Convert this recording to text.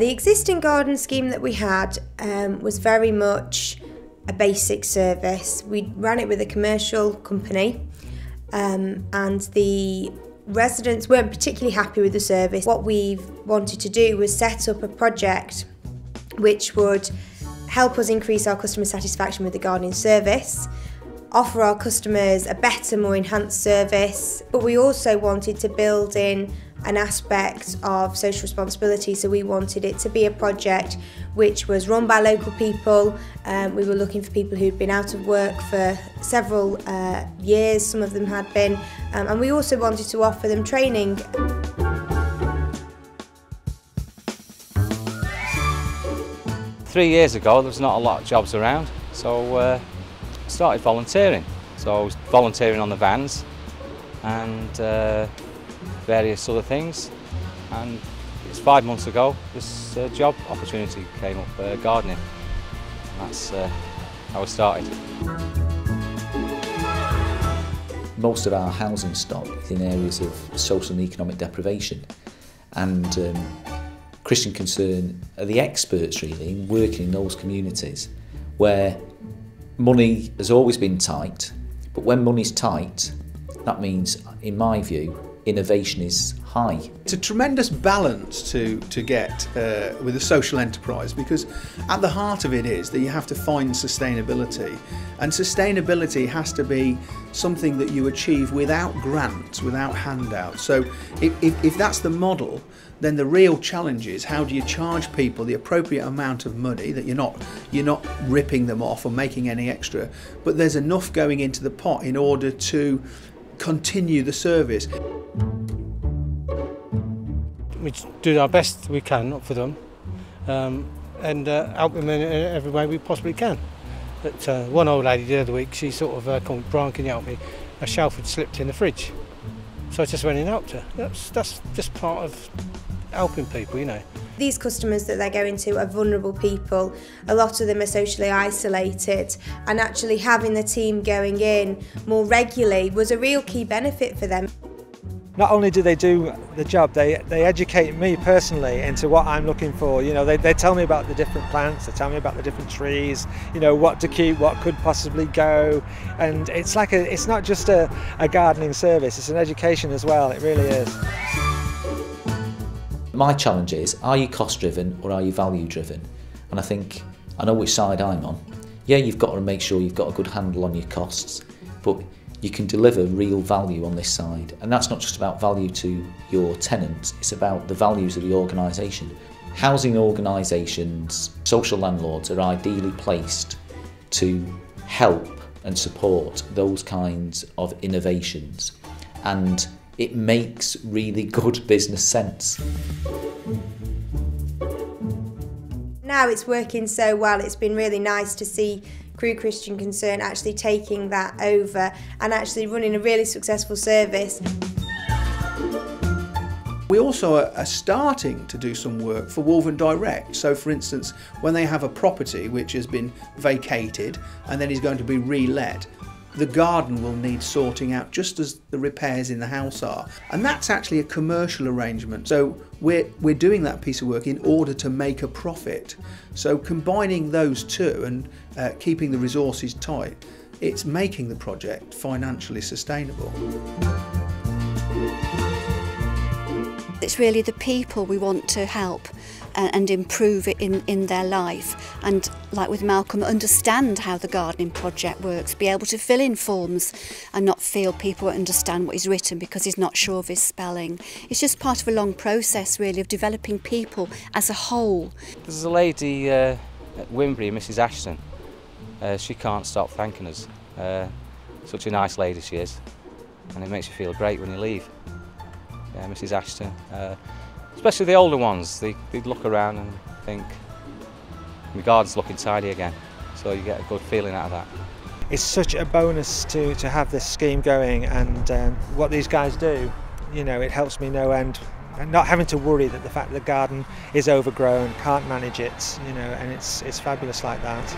The existing garden scheme that we had was very much a basic service. We ran it with a commercial company and the residents weren't particularly happy with the service. What we wanted to do was set up a project which would help us increase our customer satisfaction with the gardening service, offer our customers a better, more enhanced service, but we also wanted to build in an aspect of social responsibility, so we wanted it to be a project which was run by local people. We were looking for people who'd been out of work for several years, some of them had been, and we also wanted to offer them training. Three years ago there was not a lot of jobs around, so I started volunteering. So I was volunteering on the vans and various other things, and it's 5 months ago this job opportunity came up, gardening. That's how I started. Most of our housing stock is in areas of social and economic deprivation, and Christian Concern are the experts really in working in those communities where money has always been tight, but when money's tight, that means, in my view, innovation is high. It's a tremendous balance to get with a social enterprise, because at the heart of it is that you have to find sustainability, and sustainability has to be something that you achieve without grants, without handouts. So if that's the model, then the real challenge is how do you charge people the appropriate amount of money that you're not ripping them off or making any extra, but there's enough going into the pot in order to continue the service. We do our best we can for them and help them in every way we possibly can. But one old lady the other week, she sort of called, "Brian, can you help me? A shelf had slipped in the fridge." So I just went and helped her. That's just part of helping people, you know. These customers that they're going to are vulnerable people. A lot of them are socially isolated, and actually having the team going in more regularly was a real key benefit for them. Not only do they do the job, they educate me personally into what I'm looking for. You know, they tell me about the different plants, they tell me about the different trees, you know, what to keep, what could possibly go. And it's like it's not just a gardening service, it's an education as well, it really is. My challenge is, are you cost driven or are you value driven? And I think I know which side I'm on. Yeah, you've got to make sure you've got a good handle on your costs, but you can deliver real value on this side. And that's not just about value to your tenants, it's about the values of the organisation. Housing organisations, social landlords are ideally placed to help and support those kinds of innovations. And it makes really good business sense. Now it's working so well, it's been really nice to see Crewe Christian Concern actually taking that over and actually running a really successful service. We also are starting to do some work for Wulvern Direct. So for instance, when they have a property which has been vacated and then is going to be re-let, the garden will need sorting out just as the repairs in the house are. And that's actually a commercial arrangement. So we're doing that piece of work in order to make a profit. So combining those two and keeping the resources tight, it's making the project financially sustainable. It's really the people we want to help and improve it in their life, and like with Malcolm, understand how the gardening project works, be able to fill in forms and not feel people won't understand what he's written because he's not sure of his spelling. It's just part of a long process really of developing people as a whole. There's a lady at Wimbury, Mrs Ashton. She can't stop thanking us. Such a nice lady she is, and it makes you feel great when you leave. Yeah, Mrs Ashton. Especially the older ones, they'd look around and think, my garden's looking tidy again, so you get a good feeling out of that. It's such a bonus to have this scheme going, and what these guys do, you know, it helps me no end, and not having to worry that the fact that the garden is overgrown, can't manage it, you know, and it's fabulous like that.